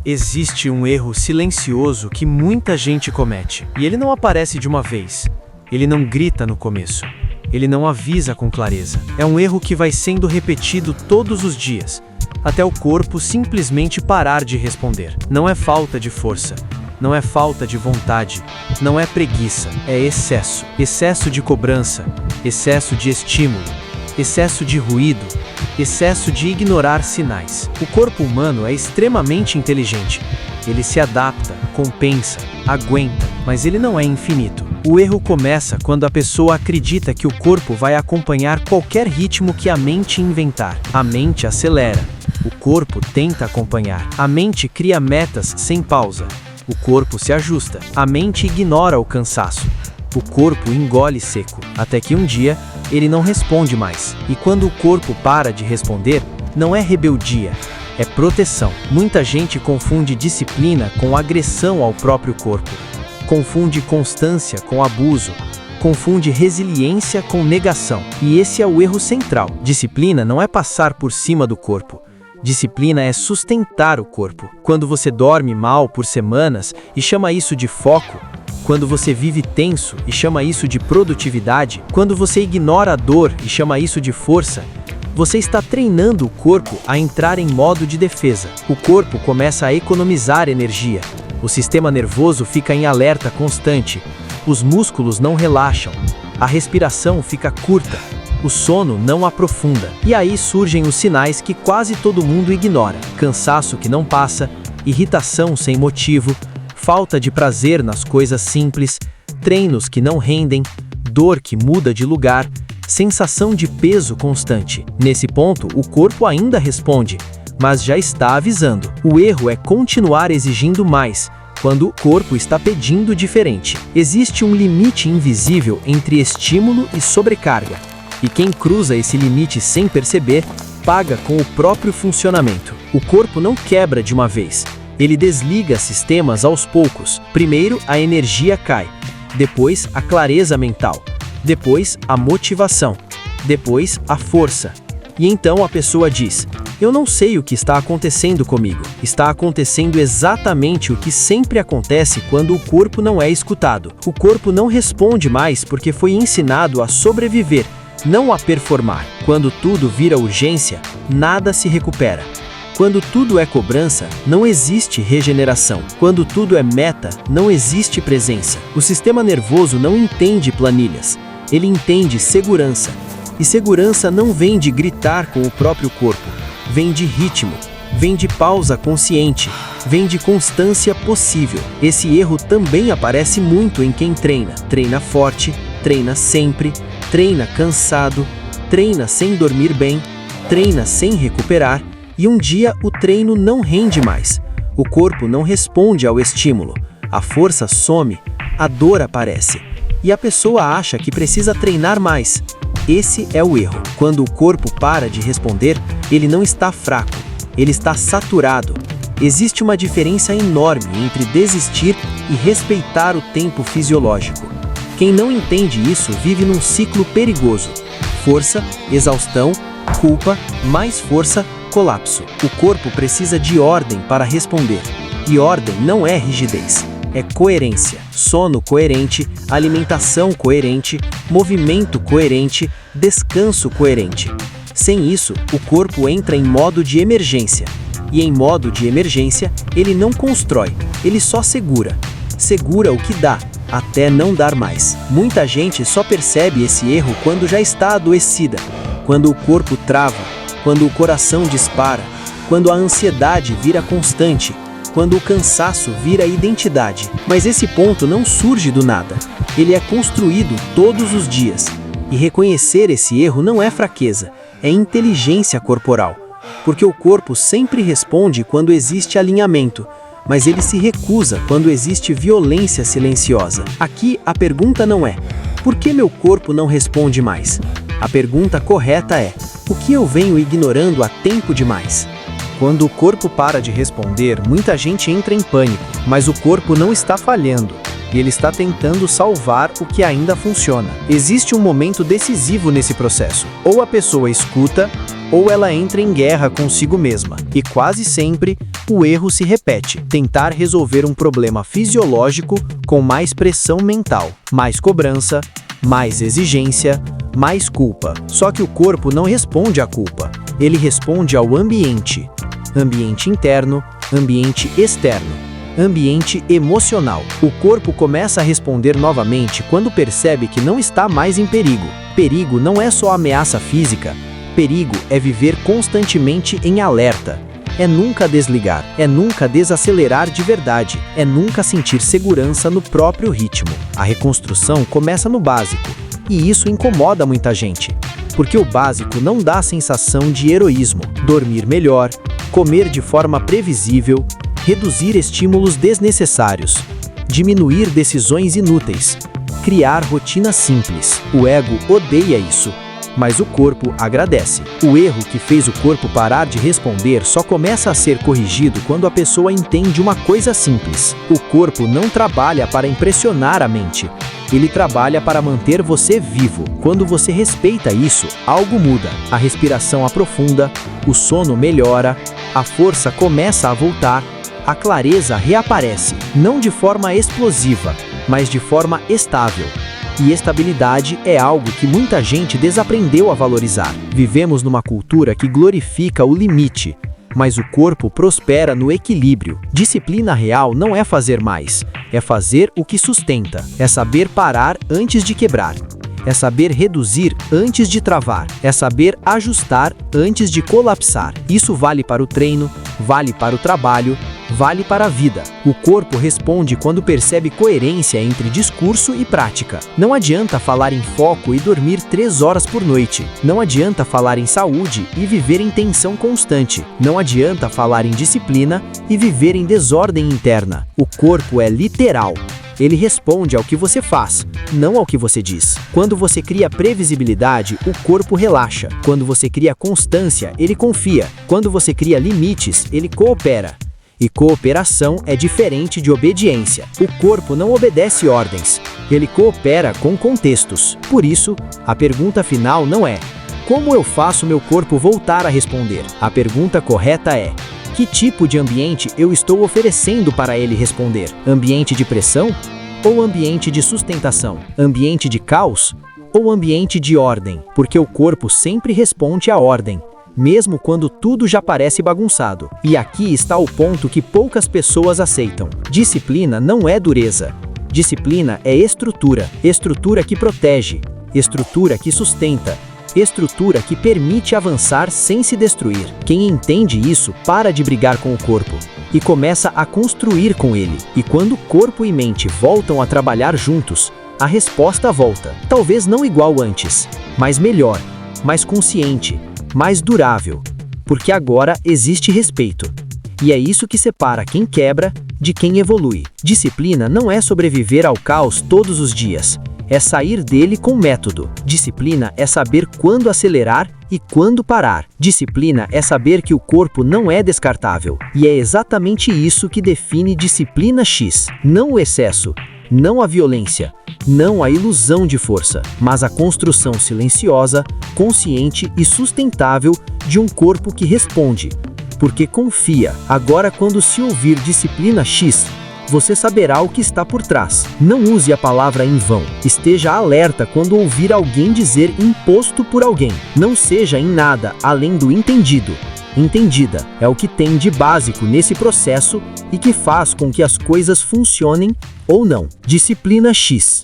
Existe um erro silencioso que muita gente comete, e ele não aparece de uma vez. Ele não grita no começo. Ele não avisa com clareza. É um erro que vai sendo repetido todos os dias, até o corpo simplesmente parar de responder. Não é falta de força, não é falta de vontade, não é preguiça, é excesso. Excesso de cobrança, excesso de estímulo, excesso de ruído, excesso de ignorar sinais. O corpo humano é extremamente inteligente. Ele se adapta, compensa, aguenta, mas ele não é infinito. O erro começa quando a pessoa acredita que o corpo vai acompanhar qualquer ritmo que a mente inventar. A mente acelera, o corpo tenta acompanhar. A mente cria metas sem pausa. O corpo se ajusta. A mente ignora o cansaço. O corpo engole seco, até que um dia ele não responde mais. E quando o corpo para de responder, não é rebeldia, é proteção. Muita gente confunde disciplina com agressão ao próprio corpo. Confunde constância com abuso. Confunde resiliência com negação. E esse é o erro central. Disciplina não é passar por cima do corpo. Disciplina é sustentar o corpo. Quando você dorme mal por semanas e chama isso de foco, quando você vive tenso e chama isso de produtividade, quando você ignora a dor e chama isso de força, você está treinando o corpo a entrar em modo de defesa. O corpo começa a economizar energia. O sistema nervoso fica em alerta constante. Os músculos não relaxam. A respiração fica curta. O sono não aprofunda. E aí surgem os sinais que quase todo mundo ignora: cansaço que não passa, irritação sem motivo, falta de prazer nas coisas simples, treinos que não rendem, dor que muda de lugar, sensação de peso constante. Nesse ponto, o corpo ainda responde, mas já está avisando. O erro é continuar exigindo mais, quando o corpo está pedindo diferente. Existe um limite invisível entre estímulo e sobrecarga, e quem cruza esse limite sem perceber, paga com o próprio funcionamento. O corpo não quebra de uma vez. Ele desliga sistemas aos poucos. Primeiro, a energia cai. Depois, a clareza mental. Depois, a motivação. Depois, a força. E então a pessoa diz: eu não sei o que está acontecendo comigo. Está acontecendo exatamente o que sempre acontece quando o corpo não é escutado. O corpo não responde mais porque foi ensinado a sobreviver, não a performar. Quando tudo vira urgência, nada se recupera. Quando tudo é cobrança, não existe regeneração. Quando tudo é meta, não existe presença. O sistema nervoso não entende planilhas. Ele entende segurança. E segurança não vem de gritar com o próprio corpo. Vem de ritmo. Vem de pausa consciente. Vem de constância possível. Esse erro também aparece muito em quem treina. Treina forte, treina sempre, treina cansado, treina sem dormir bem, treina sem recuperar. E um dia o treino não rende mais. O corpo não responde ao estímulo. A força some, a dor aparece. E a pessoa acha que precisa treinar mais. Esse é o erro. Quando o corpo para de responder, ele não está fraco, ele está saturado. Existe uma diferença enorme entre desistir e respeitar o tempo fisiológico. Quem não entende isso vive num ciclo perigoso. Força, exaustão, culpa, mais força, colapso. O corpo precisa de ordem para responder. E ordem não é rigidez, é coerência. Sono coerente, alimentação coerente, movimento coerente, descanso coerente. Sem isso, o corpo entra em modo de emergência. E em modo de emergência, ele não constrói, ele só segura. Segura o que dá, até não dar mais. Muita gente só percebe esse erro quando já está adoecida, quando o corpo trava, quando o coração dispara, quando a ansiedade vira constante, quando o cansaço vira identidade. Mas esse ponto não surge do nada. Ele é construído todos os dias. E reconhecer esse erro não é fraqueza, é inteligência corporal. Porque o corpo sempre responde quando existe alinhamento, mas ele se recusa quando existe violência silenciosa. Aqui a pergunta não é: por que meu corpo não responde mais? A pergunta correta é: o que eu venho ignorando há tempo demais? Quando o corpo para de responder, muita gente entra em pânico, mas o corpo não está falhando, e ele está tentando salvar o que ainda funciona. Existe um momento decisivo nesse processo. Ou a pessoa escuta, ou ela entra em guerra consigo mesma. E quase sempre, o erro se repete: tentar resolver um problema fisiológico com mais pressão mental, mais cobrança, mais exigência, mais culpa. Só que o corpo não responde à culpa, ele responde ao ambiente. Ambiente interno, ambiente externo, ambiente emocional. O corpo começa a responder novamente quando percebe que não está mais em perigo. Perigo não é só ameaça física, perigo é viver constantemente em alerta. É nunca desligar, é nunca desacelerar de verdade, é nunca sentir segurança no próprio ritmo. A reconstrução começa no básico, e isso incomoda muita gente, porque o básico não dá a sensação de heroísmo. Dormir melhor, comer de forma previsível, reduzir estímulos desnecessários, diminuir decisões inúteis, criar rotinas simples. O ego odeia isso, mas o corpo agradece. O erro que fez o corpo parar de responder só começa a ser corrigido quando a pessoa entende uma coisa simples: o corpo não trabalha para impressionar a mente, ele trabalha para manter você vivo. Quando você respeita isso, algo muda. A respiração aprofunda, o sono melhora, a força começa a voltar, a clareza reaparece, não de forma explosiva, mas de forma estável. E estabilidade é algo que muita gente desaprendeu a valorizar. Vivemos numa cultura que glorifica o limite, mas o corpo prospera no equilíbrio. Disciplina real não é fazer mais, é fazer o que sustenta, é saber parar antes de quebrar, é saber reduzir antes de travar, é saber ajustar antes de colapsar. Isso vale para o treino, vale para o trabalho, vale para a vida. O corpo responde quando percebe coerência entre discurso e prática. Não adianta falar em foco e dormir 3 horas por noite. Não adianta falar em saúde e viver em tensão constante. Não adianta falar em disciplina e viver em desordem interna. O corpo é literal. Ele responde ao que você faz, não ao que você diz. Quando você cria previsibilidade, o corpo relaxa. Quando você cria constância, ele confia. Quando você cria limites, ele coopera. E cooperação é diferente de obediência. O corpo não obedece ordens, ele coopera com contextos. Por isso, a pergunta final não é: como eu faço meu corpo voltar a responder? A pergunta correta é: que tipo de ambiente eu estou oferecendo para ele responder? Ambiente de pressão ou ambiente de sustentação? Ambiente de caos ou ambiente de ordem? Porque o corpo sempre responde à ordem, mesmo quando tudo já parece bagunçado. E aqui está o ponto que poucas pessoas aceitam. Disciplina não é dureza. Disciplina é estrutura. Estrutura que protege, estrutura que sustenta, estrutura que permite avançar sem se destruir. Quem entende isso para de brigar com o corpo e começa a construir com ele. E quando corpo e mente voltam a trabalhar juntos, a resposta volta. Talvez não igual antes, mas melhor, mais consciente, mais durável, porque agora existe respeito. E é isso que separa quem quebra de quem evolui. Disciplina não é sobreviver ao caos todos os dias, é sair dele com método. Disciplina é saber quando acelerar e quando parar. Disciplina é saber que o corpo não é descartável. E é exatamente isso que define disciplina X. Não o excesso, não a violência, não a ilusão de força, mas a construção silenciosa, consciente e sustentável de um corpo que responde, porque confia. Agora, quando se ouvir disciplina X, você saberá o que está por trás. Não use a palavra em vão. Esteja alerta quando ouvir alguém dizer imposto por alguém. Não seja em nada além do entendido. Entendida é o que tem de básico nesse processo e que faz com que as coisas funcionem ou não. Disciplina X.